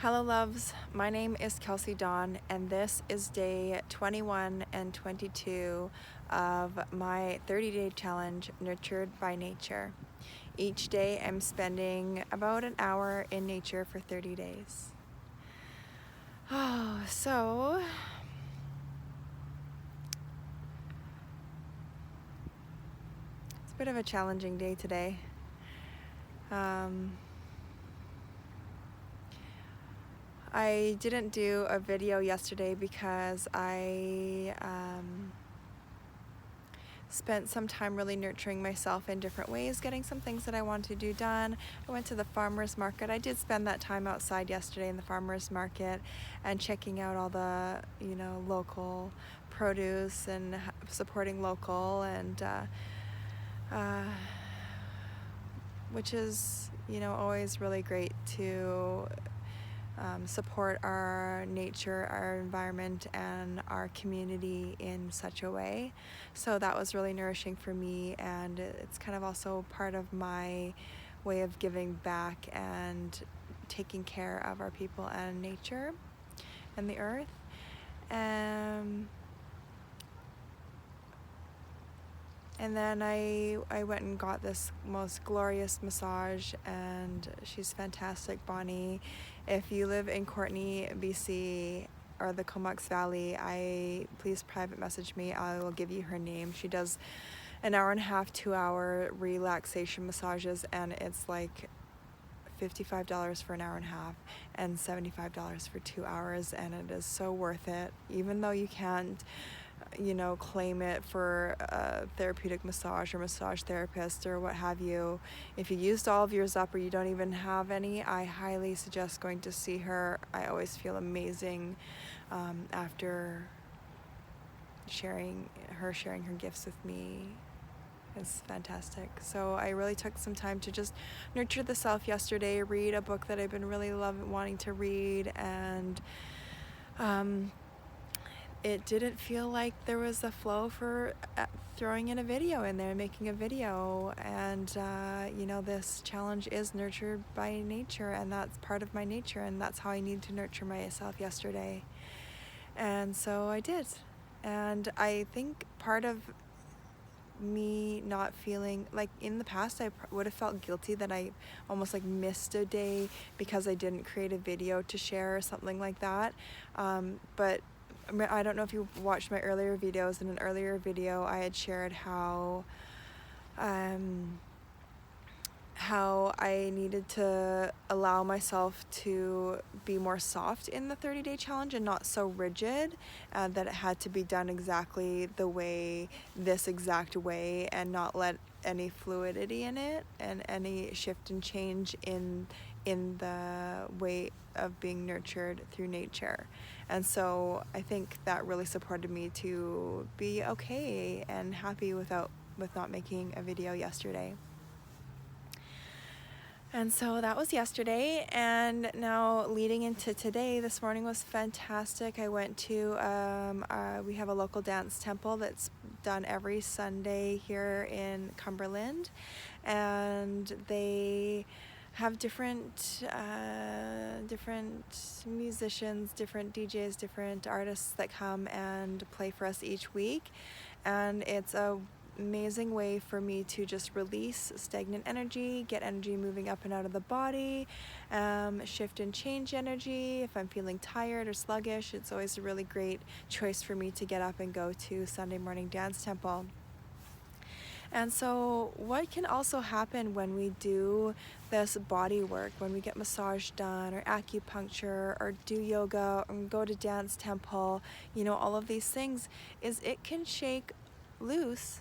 Hello loves, my name is Kelsey Dawn and this is day 21 and 22 of my 30-day challenge, Nurtured by Nature. Each day I'm spending about an hour in nature for 30 days. So it's a bit of a challenging day today. I didn't do a video yesterday because I spent some time really nurturing myself in different ways, getting some things that I wanted to do done. I went to the farmer's market. I did spend that time outside yesterday in the farmer's market and checking out all the, local produce and supporting local, and which is, always really great to support our nature, our environment, and our community in such a way. So that was really nourishing for me, and it's kind of also part of my way of giving back and taking care of our people and nature and the earth. And then I went and got this most glorious massage, and she's fantastic, Bonnie. If you live in Courtenay, BC, or the Comox Valley, please private message me. I will give you her name. She does an hour and a half, 2-hour relaxation massages, and it's like $55 for an hour and a half and $75 for 2 hours, and it is so worth it, even though you can't claim it for a therapeutic massage or massage therapist or what have you. If you used all of yours up or you don't even have any, I highly suggest going to see her. I always feel amazing after sharing her gifts with me. It's fantastic. So I really took some time to just nurture the self yesterday, read a book that I've been really wanting to read, and it didn't feel like there was a flow for throwing in a video in there, making a video. And this challenge is nurtured by nature, and that's part of my nature, and that's how I need to nurture myself yesterday. And so I did. And I think part of me not feeling like, in the past I would have felt guilty that I almost like missed a day because I didn't create a video to share or something like that, but I don't know if you watched my earlier videos. In an earlier video I had shared how I needed to allow myself to be more soft in the 30-day challenge and not so rigid, that it had to be done exactly this exact way, and not let any fluidity in it and any shift and change in the way of being nurtured through nature. And so I think that really supported me to be okay and happy with not making a video yesterday. And so that was yesterday, and now leading into today, this morning was fantastic. I went to, we have a local dance temple that's done every Sunday here in Cumberland, and they have different musicians, different DJs, different artists that come and play for us each week, and it's a amazing way for me to just release stagnant energy, get energy moving up and out of the body, shift and change energy. If I'm feeling tired or sluggish, it's always a really great choice for me to get up and go to Sunday morning dance temple. And so what can also happen when we do this body work, when we get massage done or acupuncture or do yoga or go to dance temple, all of these things, is it can shake loose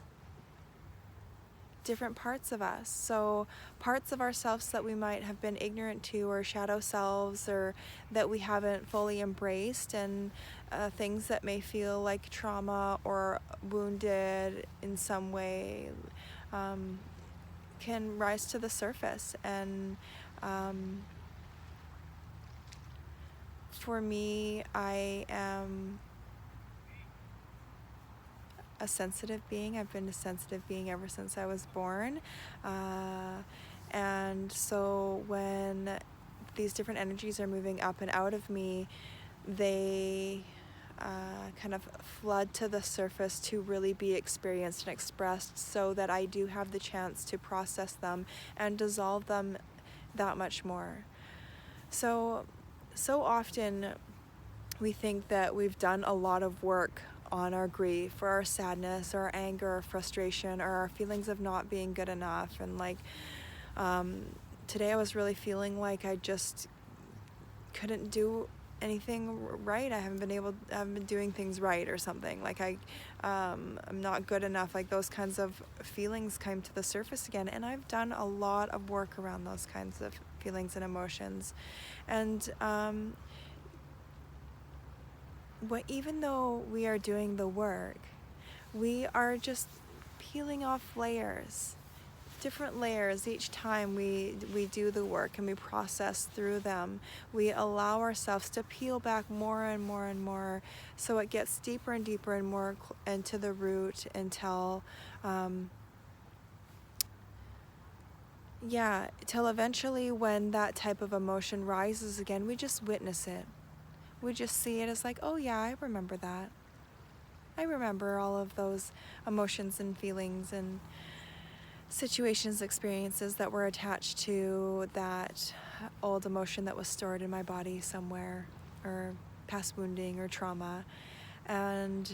different parts of us. So parts of ourselves that we might have been ignorant to, or shadow selves, or that we haven't fully embraced, and things that may feel like trauma or wounded in some way, can rise to the surface. And for me, I am a sensitive being. I've been a sensitive being ever since I was born, and so when these different energies are moving up and out of me, they kind of flood to the surface to really be experienced and expressed, so that I do have the chance to process them and dissolve them that much more. So often we think that we've done a lot of work on our grief or our sadness or our anger or frustration or our feelings of not being good enough. And today I was really feeling like I just couldn't do anything right. I haven't been doing things right or something. Like I'm not good enough. Like those kinds of feelings came to the surface again. And I've done a lot of work around those kinds of feelings and emotions. And even though we are doing the work, we are just peeling off layers, different layers each time we do the work and we process through them. We allow ourselves to peel back more and more and more, so it gets deeper and deeper and more into the root until till eventually when that type of emotion rises again, we just witness it. We just see it as like, oh yeah, I remember that. I remember all of those emotions and feelings and situations, experiences that were attached to that old emotion that was stored in my body somewhere, or past wounding or trauma. And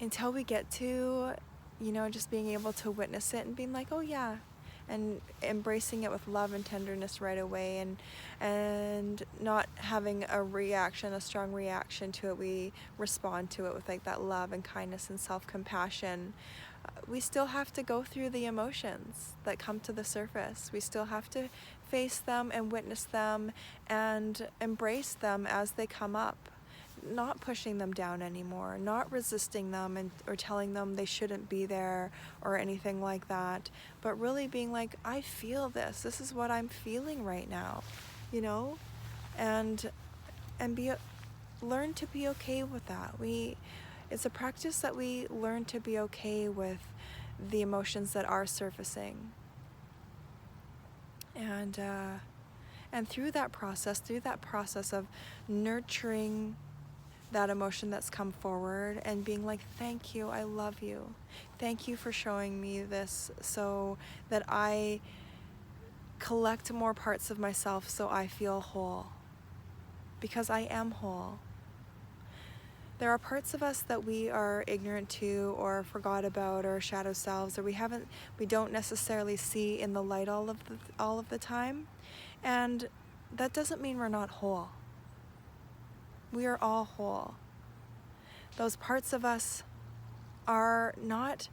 until we get to, just being able to witness it and being like, oh yeah, and embracing it with love and tenderness right away, and not having a strong reaction to it. We respond to it with like that love and kindness and self-compassion. We still have to go through the emotions that come to the surface. We still have to face them and witness them and embrace them as they come up. Not pushing them down anymore, not resisting them or telling them they shouldn't be there or anything like that, but really being like, I feel this. This is what I'm feeling right now, and learn to be okay with that. It's a practice that we learn to be okay with the emotions that are surfacing, and through that process of nurturing that emotion that's come forward and being like, thank you, I love you. Thank you for showing me this so that I collect more parts of myself so I feel whole. Because I am whole. There are parts of us that we are ignorant to or forgot about, or shadow selves, or we don't necessarily see in the light all of the time. And that doesn't mean we're not whole. We are all whole. Those parts of us are not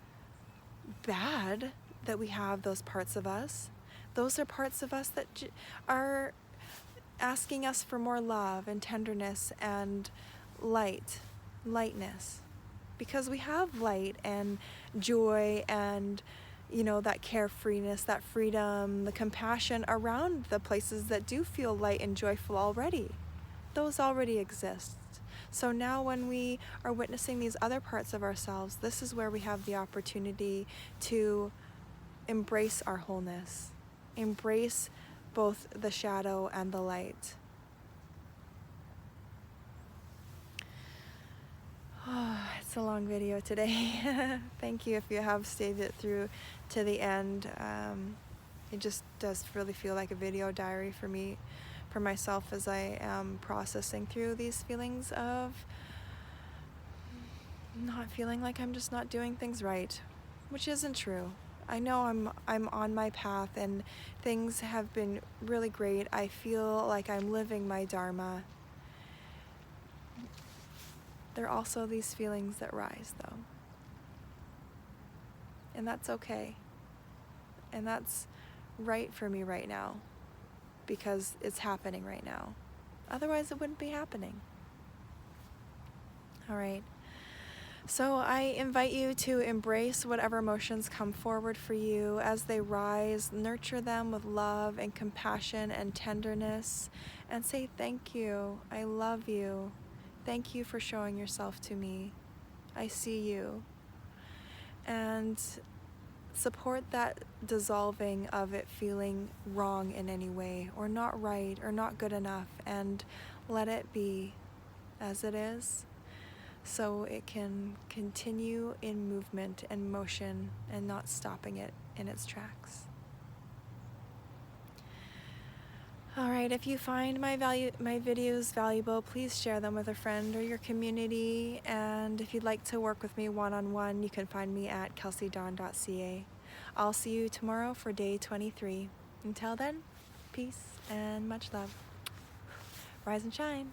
bad that we have those parts of us. Those are parts of us that are asking us for more love and tenderness and lightness. Because we have light and joy and, that carefreeness, that freedom, the compassion around the places that do feel light and joyful already. Those already exist. So now when we are witnessing these other parts of ourselves, this is where we have the opportunity to embrace our wholeness, embrace both the shadow and the light. Oh, it's a long video today. Thank you if you have stayed it through to the end. It just does really feel like a video diary for myself as I am processing through these feelings of not feeling like I'm just not doing things right, which isn't true. I know I'm on my path and things have been really great. I feel like I'm living my dharma. There are also these feelings that rise, though. And that's okay. And that's right for me right now, because it's happening right now. Otherwise, it wouldn't be happening. All right. So I invite you to embrace whatever emotions come forward for you as they rise. Nurture them with love and compassion and tenderness, and say thank you. I love you. Thank you for showing yourself to me. I see you. And support that dissolving of it feeling wrong in any way, or not right, or not good enough, and let it be as it is, so it can continue in movement and motion and not stopping it in its tracks. Alright, if you find my videos valuable, please share them with a friend or your community, and if you'd like to work with me one-on-one, you can find me at kelseydawn.ca. I'll see you tomorrow for day 23. Until then, peace and much love. Rise and shine.